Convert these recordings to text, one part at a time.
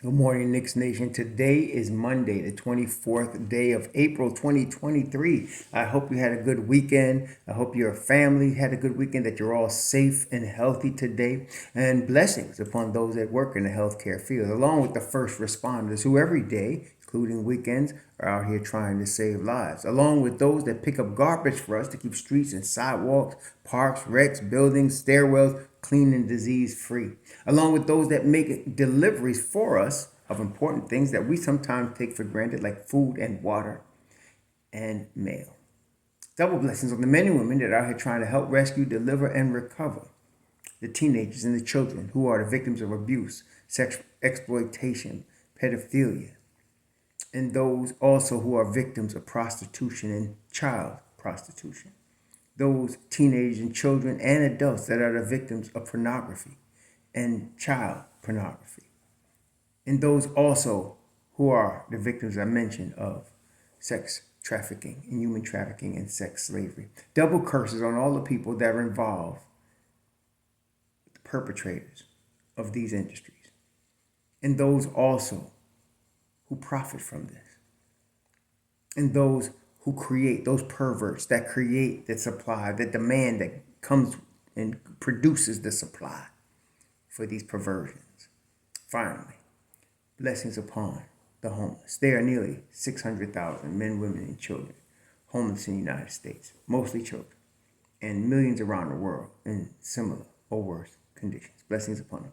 Good morning, Knicks Nation. Today is Monday, the 24th day of April 2023. I hope you had a good weekend. I hope your family had a good weekend, that you're all safe and healthy today. And blessings upon those that work in the healthcare field, along with the first responders who every day, including weekends, are out here trying to save lives, along with those that pick up garbage for us to keep streets and sidewalks, parks, wrecks, buildings, stairwells clean and disease free, along with those that make deliveries for us of important things that we sometimes take for granted, like food and water and mail. Double blessings on the men and women that are out here trying to help rescue, deliver, and recover the teenagers and the children who are the victims of abuse, sexual exploitation, pedophilia, and those also who are victims of prostitution and child prostitution. Those teenagers and children and adults that are the victims of pornography and child pornography. And those also who are the victims I mentioned of sex trafficking and human trafficking and sex slavery. Double curses on all the people that are involved, the perpetrators of these industries. And those also who profit from this. And those who create, those perverts that create the supply, the demand that comes and produces the supply for these perversions. Finally, blessings upon the homeless. There are nearly 600,000 men, women, and children homeless in the United States, mostly children, and millions around the world in similar or worse conditions. Blessings upon them,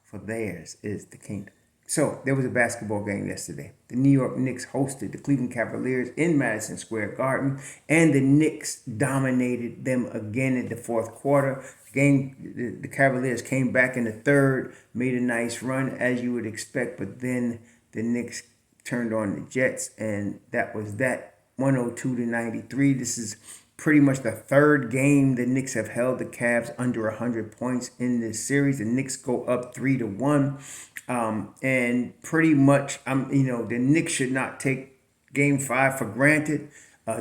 for theirs is the kingdom. So there was a basketball game yesterday. The New York Knicks hosted the Cleveland Cavaliers in Madison Square Garden, and the Knicks dominated them again in the fourth quarter. The Cavaliers came back in the third, made a nice run as you would expect, but then the Knicks turned on the Jets, and that was that, 102-93. This is pretty much the third game the Knicks have held the Cavs under 100 points in this series. The Knicks go up 3-1. And pretty much, the Knicks should not take Game 5 for granted.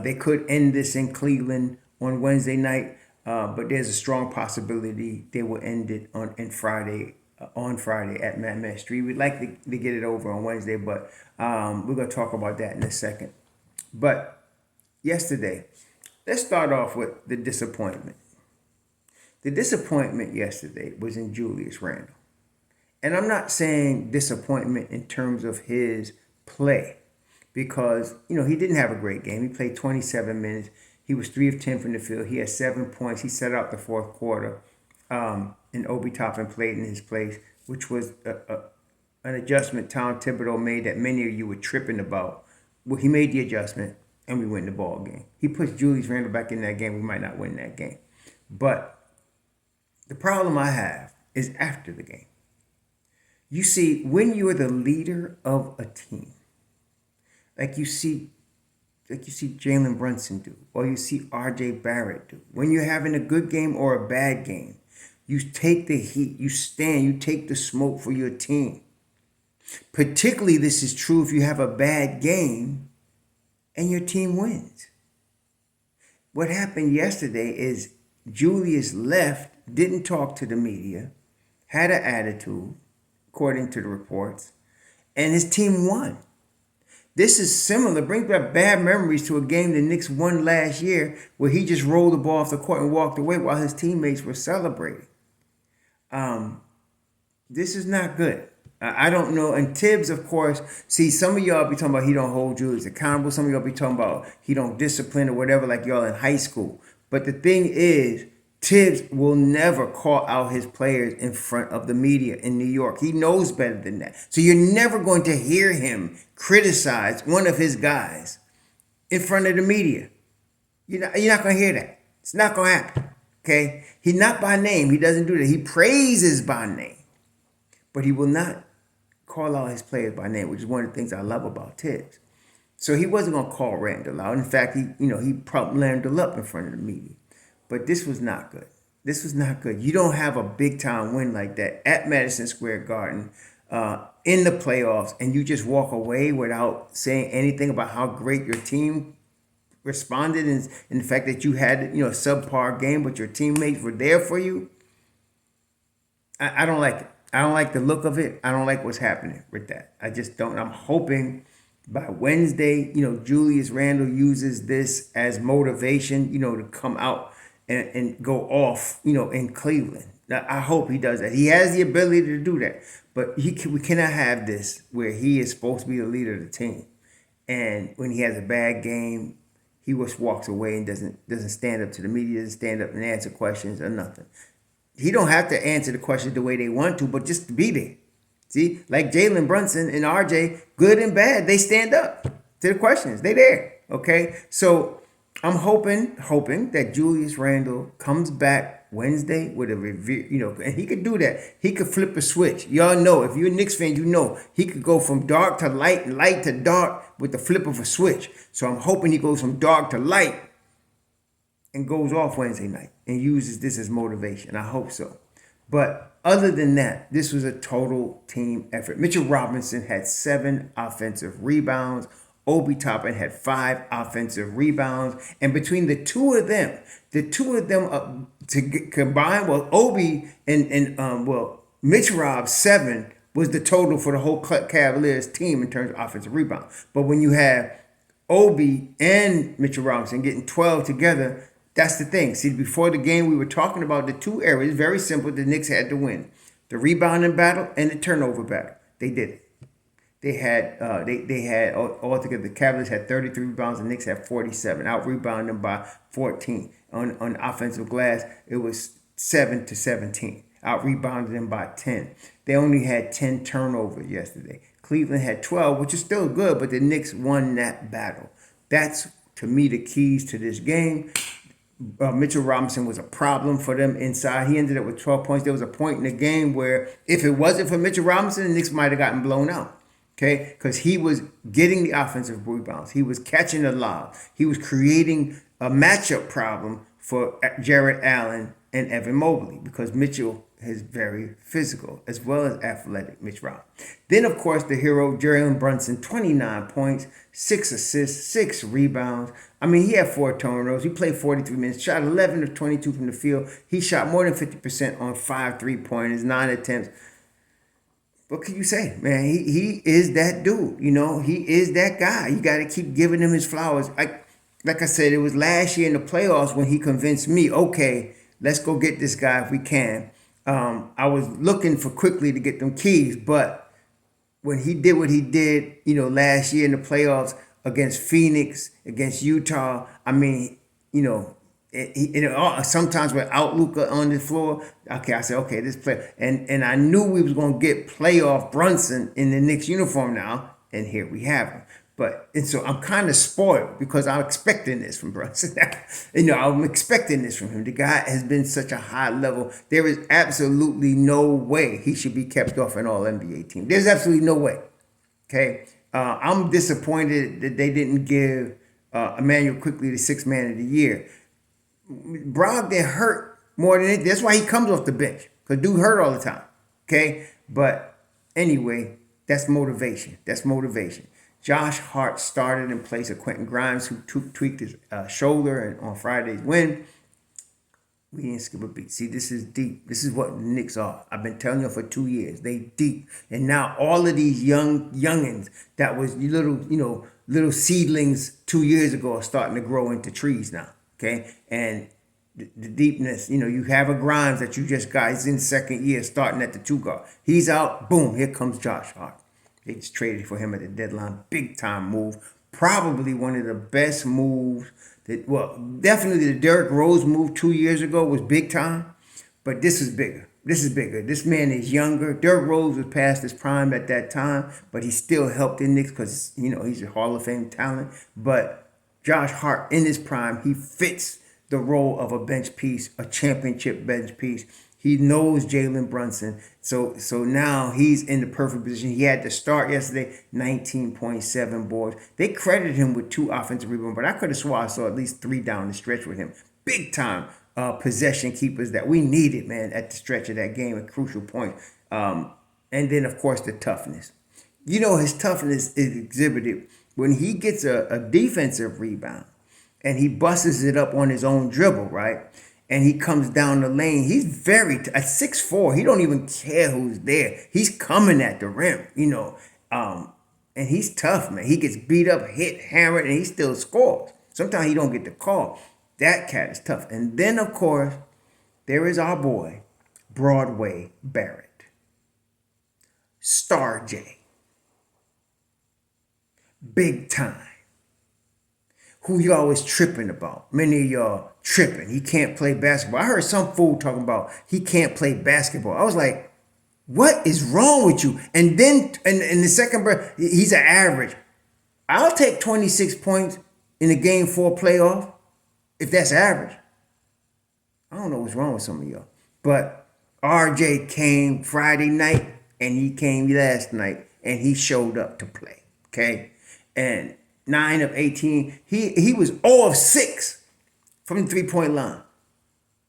They could end this in Cleveland on Wednesday night, but there's a strong possibility they will end it on Friday at Met Street. We'd like to get it over on Wednesday, but we're going to talk about that in a second. But yesterday, let's start off with the disappointment. The disappointment yesterday was in Julius Randle. And I'm not saying disappointment in terms of his play, because, he didn't have a great game. He played 27 minutes. He was 3 of 10 from the field. He had 7 points. He set out the fourth quarter, and Obi Toppin played in his place, which was an adjustment Tom Thibodeau made that many of you were tripping about. Well, he made the adjustment, and we win the ball game. He puts Julius Randle back in that game. We might not win that game. But the problem I have is after the game. You see, when you're the leader of a team, like you see Jalen Brunson do, or you see R.J. Barrett do, when you're having a good game or a bad game, you take the heat, you stand, you take the smoke for your team. Particularly, this is true if you have a bad game and your team wins. What happened yesterday is Julius left, didn't talk to the media, had an attitude, according to the reports, and his team won. This is similar, brings back bad memories to a game the Knicks won last year, where he just rolled the ball off the court and walked away while his teammates were celebrating. This is not good. I don't know. And Tibbs, of course, see, some of y'all be talking about he don't hold Julius accountable. Some of y'all be talking about he don't discipline or whatever, like y'all in high school. But the thing is, Tibbs will never call out his players in front of the media in New York. He knows better than that. So you're never going to hear him criticize one of his guys in front of the media. You're not going to hear that. It's not going to happen. Okay? He's not by name. He doesn't do that. He praises by name. But he will not call out his players by name, which is one of the things I love about Tibbs. So he wasn't going to call Randle out. In fact, he propped Randle up in front of the media. But this was not good. This was not good. You don't have a big-time win like that at Madison Square Garden in the playoffs, and you just walk away without saying anything about how great your team responded and the fact that you had a subpar game, but your teammates were there for you. I don't like it. I don't like the look of it. I don't like what's happening with that. I just don't. I'm hoping by Wednesday, Julius Randle uses this as motivation, to come out and go off, in Cleveland. I hope he does that. He has the ability to do that, but we cannot have this where he is supposed to be the leader of the team, and when he has a bad game, he just walks away and doesn't stand up to the media, doesn't stand up and answer questions or nothing. He don't have to answer the questions the way they want to, but just to be there. See, like Jalen Brunson and RJ, good and bad, they stand up to the questions. They there. Okay, so I'm hoping that Julius Randle comes back Wednesday with a review, and he could do that. He could flip a switch. Y'all know, if you're a Knicks fan, he could go from dark to light and light to dark with the flip of a switch. So I'm hoping he goes from dark to light and goes off Wednesday night and uses this as motivation. I hope so. But other than that, this was a total team effort. Mitchell Robinson had 7 offensive rebounds. Obi Toppin had 5 offensive rebounds. And between the two of them combined, Obi and Mitch Rob 7 was the total for the whole Cavaliers team in terms of offensive rebounds. But when you have Obi and Mitchell Robinson getting 12 together, that's the thing. See, before the game, we were talking about the 2 areas. Very simple. The Knicks had to win: the rebounding battle and the turnover battle. They did it. They had altogether. The Cavaliers had 33 rebounds. The Knicks had 47. Out rebounding them by 14 on offensive glass. It was 7-17. Out rebounded them by 10. They only had 10 turnovers yesterday. Cleveland had 12, which is still good, but the Knicks won that battle. That's, to me, the keys to this game. Mitchell Robinson was a problem for them inside. He ended up with 12 points. There was a point in the game where if it wasn't for Mitchell Robinson, the Knicks might have gotten blown out. Okay, because he was getting the offensive rebounds. He was catching the lob. He was creating a matchup problem for Jarrett Allen and Evan Mobley because Mitchell is very physical as well as athletic, Mitch Robinson. Then, of course, the hero, Jalen Brunson, 29 points, 6 assists, 6 rebounds. I mean, he had 4 turnovers. He played 43 minutes, shot 11 of 22 from the field. He shot more than 50% on 5 3-pointers, 9 attempts. What can you say, man? He is that dude. He is that guy. You got to keep giving him his flowers. Like I said, it was last year in the playoffs when he convinced me, okay, let's go get this guy if we can. I was looking for quickly to get them keys, but when he did what he did, last year in the playoffs against Phoenix, against Utah, I mean, sometimes without Luka on the floor, okay, I said, okay, this player, and I knew we was gonna get playoff Brunson in the Knicks uniform now, and here we have him. And so I'm kind of spoiled because I'm expecting this from Brunson. I'm expecting this from him. The guy has been such a high level. There is absolutely no way he should be kept off an All-NBA team. There's absolutely no way. Okay, I'm disappointed that they didn't give Emmanuel Quickly the 6th man of the year. Brogdon hurt more than it. That's why he comes off the bench, because dude hurt all the time. Okay, but anyway, that's motivation. Josh Hart started in place of Quentin Grimes, who tweaked his shoulder on Friday's win. We didn't skip a beat. See, this is deep. This is what the Knicks are. I've been telling you for 2 years. They deep. And now all of these youngins that was little seedlings 2 years ago are starting to grow into trees now. Okay? And the deepness, you have a Grimes that you just got. He's in second year starting at the 2 guard. He's out. Boom. Here comes Josh Hart. They just traded for him at the deadline. Big time move. Probably one of the best moves. Definitely the Derrick Rose move 2 years ago was big time. But this is bigger. This man is younger. Derrick Rose was past his prime at that time, but he still helped the Knicks because, he's a Hall of Fame talent. But Josh Hart in his prime, he fits the role of a bench piece, a championship bench piece. He knows Jalen Brunson. So now he's in the perfect position. He had to start yesterday, 19.7 boards. They credited him with 2 offensive rebounds, but I could have sworn I saw at least 3 down the stretch with him. Big time possession keepers that we needed, man, at the stretch of that game, a crucial point. And then, of course, the toughness. His toughness is exhibited when he gets a defensive rebound and he busts it up on his own dribble, right? and he comes down the lane. He's at 6'4". He don't even care who's there. He's coming at the rim, and he's tough, man. He gets beat up, hit, hammered, and he still scores. Sometimes he don't get the call. That cat is tough. And then, of course, there is our boy, Broadway Barrett. Star J. Big time. Who y'all always tripping about. Many of y'all tripping. He can't play basketball. I heard some fool talking about he can't play basketball. I was like, what is wrong with you? And then in the second breath, he's an average. I'll take 26 points in a game 4 playoff if that's average. I don't know what's wrong with some of y'all. But RJ came Friday night and he came last night and he showed up to play. Okay? And 9 of 18, he was 0 of 6 from the 3-point line.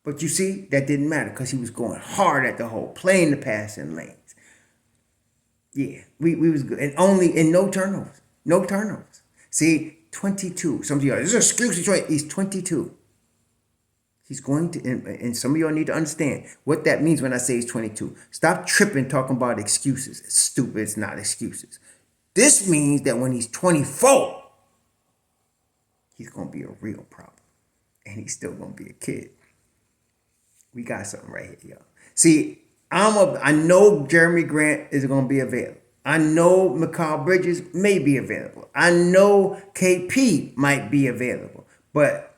But you see, that didn't matter because he was going hard at the hole, playing the passing lanes. Yeah, we was good. And no turnovers. No turnovers. See, 22. Some of y'all, this is an excuse. He's 22. He's going to, and some of y'all need to understand what that means when I say he's 22. Stop tripping talking about excuses. It's stupid. It's not excuses. This means that when he's 24, he's going to be a real problem. And he's still going to be a kid. We got something right here, y'all. See, I know Jeremy Grant is going to be available. I know Mikal Bridges may be available. I know KP might be available. But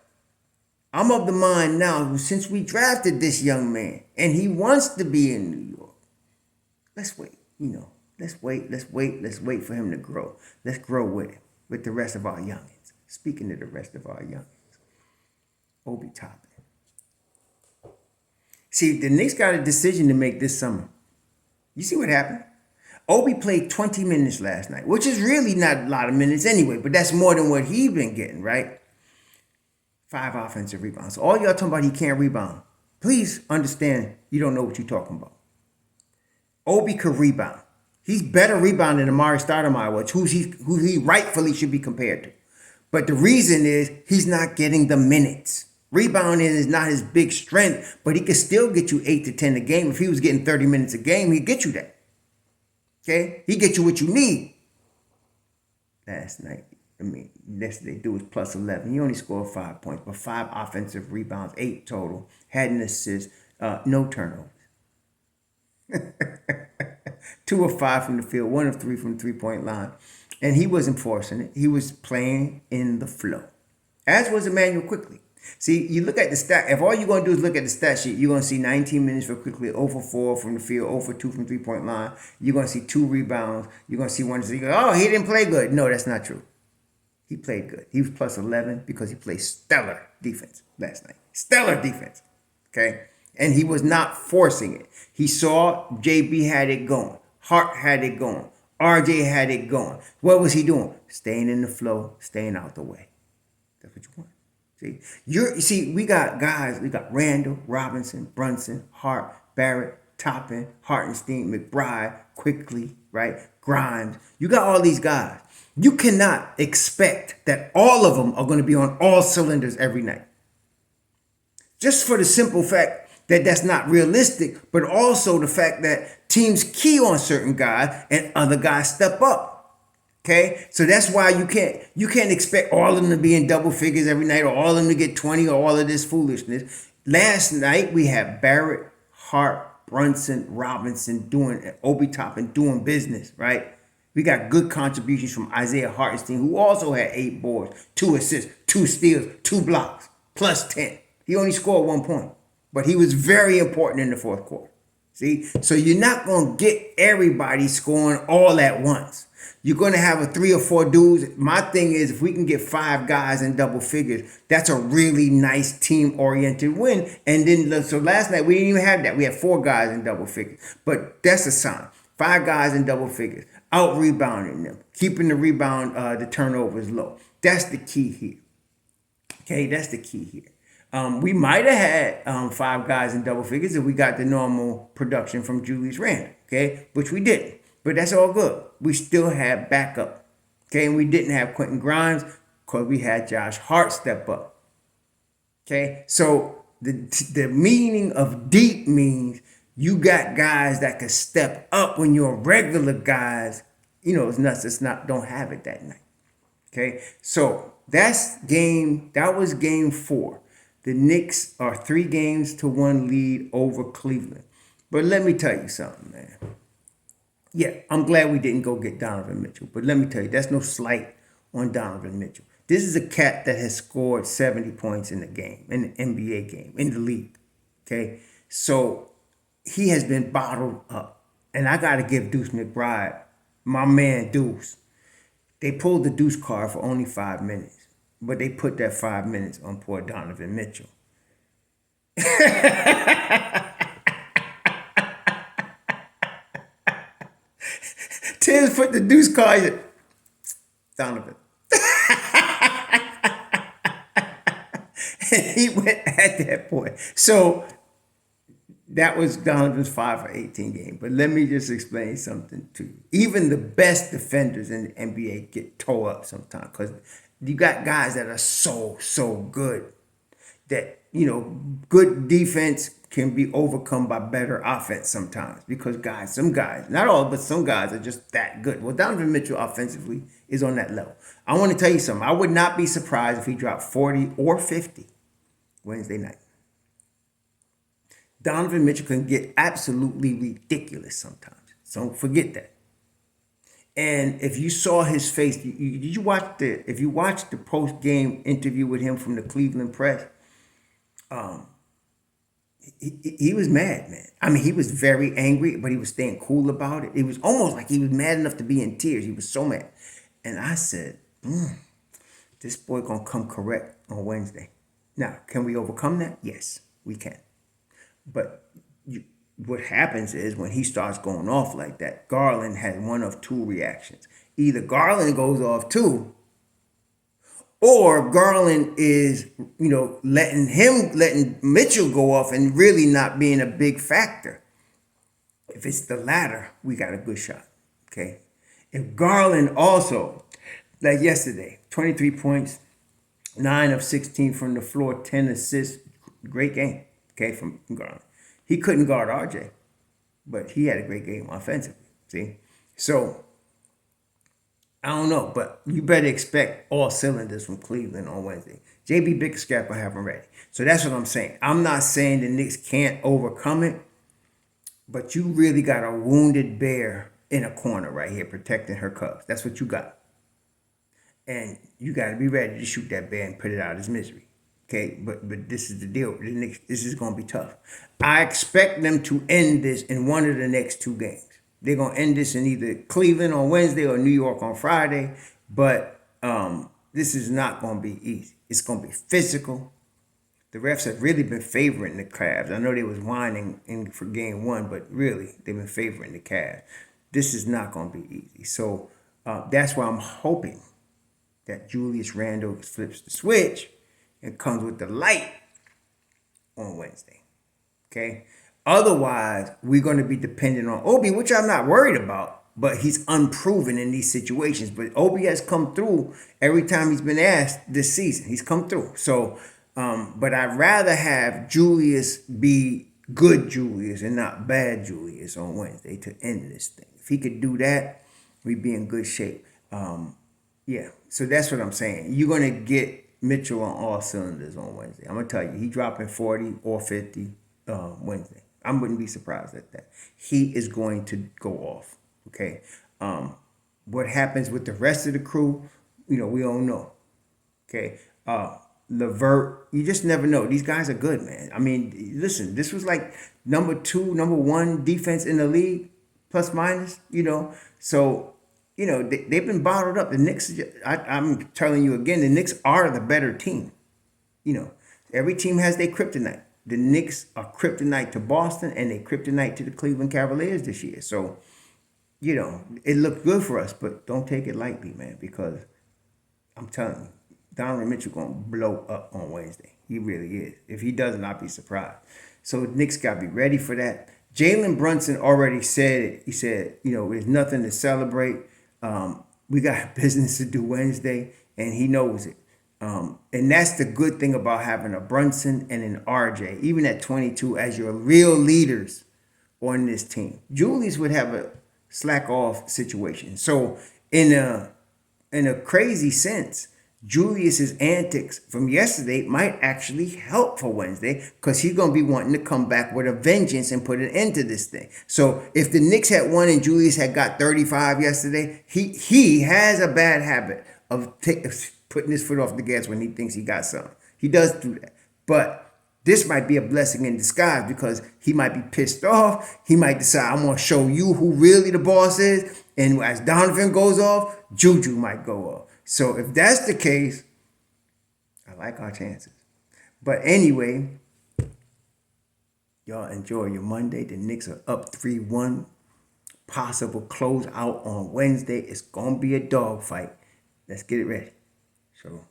I'm of the mind now, since we drafted this young man and he wants to be in New York, let's wait, Let's wait for him to grow. Let's grow with him, with the rest of our youngins. Speaking of the rest of our youngins, Obi Toppin. See, the Knicks got a decision to make this summer. You see what happened? Obi played 20 minutes last night, which is really not a lot of minutes anyway, but that's more than what he's been getting, right? 5 offensive rebounds. So all y'all talking about he can't rebound. Please understand you don't know what you're talking about. Obi could rebound. He's better rebounding than Amari Stoudemire was, who he rightfully should be compared to. But the reason is he's not getting the minutes. Rebounding is not his big strength, but he can still get you 8 to 10 a game. If he was getting 30 minutes a game, he'd get you that. Okay? He'd get you what you need. Last night, yesterday, dude was plus 11. He only scored 5 points, but 5 offensive rebounds, 8 total. Had an assist, no turnovers. 2 of 5 from the field, 1 of 3 from the 3-point line. And he wasn't forcing it. He was playing in the flow. As was Emmanuel Quickly. See, you look at the stat. If all you're going to do is look at the stat sheet, you're going to see 19 minutes for Quickly, 0 for 4 from the field, 0 for 2 from 3-point line. You're going to see 2 rebounds. You're going to see 1. So you go, oh, he didn't play good. No, that's not true. He played good. He was plus 11 because he played stellar defense last night. Stellar defense. Okay? And he was not forcing it. He saw JB had it going. Hart had it going. RJ had it going. What was he doing? Staying in the flow, staying out the way. That's what you want. See, we got guys. We got Randle, Robinson, Brunson, Hart, Barrett, Toppin, Hartenstein, McBride, Quickly, right? Grimes. You got all these guys. You cannot expect that all of them are going to be on all cylinders every night. Just for the simple fact that that's not realistic, but also the fact that teams key on certain guys and other guys step up. Okay, so that's why you can't expect all of them to be in double figures every night, or all of them to get 20, or all of this foolishness. Last night we had Barrett, Hart, Brunson, Robinson Obi Toppin doing business, right? We got good contributions from Isaiah Hartenstein, who also had 8 boards, 2 assists, 2 steals, 2 blocks, plus 10. He only scored 1 point, but he was very important in the fourth quarter. See, so you're not going to get everybody scoring all at once. You're going to have a 3 or 4 dudes. My thing is, if we can get 5 guys in double figures, that's a really nice team-oriented win. And then, so last night, we didn't even have that. We had 4 guys in double figures. But that's a sign. 5 guys in double figures. Out-rebounding them. Keeping the rebound, the turnovers low. That's the key here. Okay, that's the key here. We might have had 5 guys in double figures if we got the normal production from Julius Randle. Okay, which we didn't. But that's all good. We still had backup. Okay, and we didn't have Quentin Grimes because we had Josh Hart step up. Okay, so The meaning of deep means you got guys that can step up when your regular guys, it's nuts. It's not don't have it that night. Okay, so that was game 4. The Knicks are 3-1 lead over Cleveland. But let me tell you something, man. Yeah, I'm glad we didn't go get Donovan Mitchell. But let me tell you, that's no slight on Donovan Mitchell. This is a cat that has scored 70 points in the game, in the NBA game, in the league. Okay, so he has been bottled up. And I got to give Deuce McBride, my man Deuce, they pulled the Deuce card for only 5 minutes. But they put that 5 minutes on poor Donovan Mitchell. Tibbs put the Deuce card. Donovan. He went at that point. So that was Donovan's 5 for 18 game. But let me just explain something to you. Even the best defenders in the NBA get tore up sometimes because you got guys that are so good that, good defense can be overcome by better offense sometimes because some guys, not all, but some guys are just that good. Well, Donovan Mitchell offensively is on that level. I want to tell you something. I would not be surprised if he dropped 40 or 50 Wednesday night. Donovan Mitchell can get absolutely ridiculous sometimes. So don't forget that. And if you saw his face, if you watched the post-game interview with him from the Cleveland press, he was mad, man. I mean, he was very angry, but he was staying cool about it. It was almost like he was mad enough to be in tears. He was so mad. And I said, this boy gonna come correct on Wednesday. Now, can we overcome that? Yes, we can. But what happens is when he starts going off like that, Garland has one of 2 reactions. Either Garland goes off too, or Garland is, letting Mitchell go off and really not being a big factor. If it's the latter, we got a good shot. Okay. If Garland also, like yesterday, 23 points, 9 of 16 from the floor, 10 assists, great game. Okay, from Garland. He couldn't guard RJ, but he had a great game offensively. See? So, I don't know, but you better expect all cylinders from Cleveland on Wednesday. JB Bickerstaff will have them ready. So that's what I'm saying. I'm not saying the Knicks can't overcome it, but you really got a wounded bear in a corner right here protecting her cubs. That's what you got. And you got to be ready to shoot that bear and put it out of his misery. Okay, but this is the deal. This is going to be tough. I expect them to end this in one of the next 2 games. They're going to end this in either Cleveland on Wednesday or New York on Friday. But this is not going to be easy. It's going to be physical. The refs have really been favoring the Cavs. I know they was whining for game 1, but really they've been favoring the Cavs. This is not going to be easy. So that's why I'm hoping that Julius Randle flips the switch and comes with the light on Wednesday. Okay? Otherwise, we're going to be dependent on Obi, which I'm not worried about, but he's unproven in these situations. But Obi has come through every time he's been asked this season. He's come through. So, but I'd rather have Julius be good Julius and not bad Julius on Wednesday to end this thing. If he could do that, we'd be in good shape. Yeah, so that's what I'm saying. You're going to get Mitchell on all cylinders on Wednesday. I'm going to tell you, he dropping 40 or 50 Wednesday. I wouldn't be surprised at that. He is going to go off, okay? What happens with the rest of the crew, we don't know, okay? Levert, you just never know. These guys are good, man. I mean, listen, this was like number 1 defense in the league, plus minus, So, they've been bottled up. The Knicks, I'm telling you again, the Knicks are the better team. Every team has their kryptonite. The Knicks are kryptonite to Boston and they kryptonite to the Cleveland Cavaliers this year. So, it looked good for us, but don't take it lightly, man, because I'm telling you, Donovan Mitchell going to blow up on Wednesday. He really is. If he doesn't, I'll be surprised. So Knicks got to be ready for that. Jalen Brunson already said it. He said, there's nothing to celebrate. We got business to do Wednesday, and he knows it. And that's the good thing about having a Brunson and an RJ, even at 22, as your real leaders on this team. Julius would have a slack off situation. So in a crazy sense, Julius's antics from yesterday might actually help for Wednesday because he's going to be wanting to come back with a vengeance and put an end to this thing. So if the Knicks had won and Julius had got 35 yesterday, he has a bad habit of putting his foot off the gas when he thinks he got something. He does do that. But this might be a blessing in disguise because he might be pissed off. He might decide, I'm going to show you who really the boss is. And as Donovan goes off, Juju might go off. So if that's the case, I like our chances. But anyway, y'all enjoy your Monday. The Knicks are up 3-1. Possible close out on Wednesday. It's going to be a dogfight. Let's get it ready. So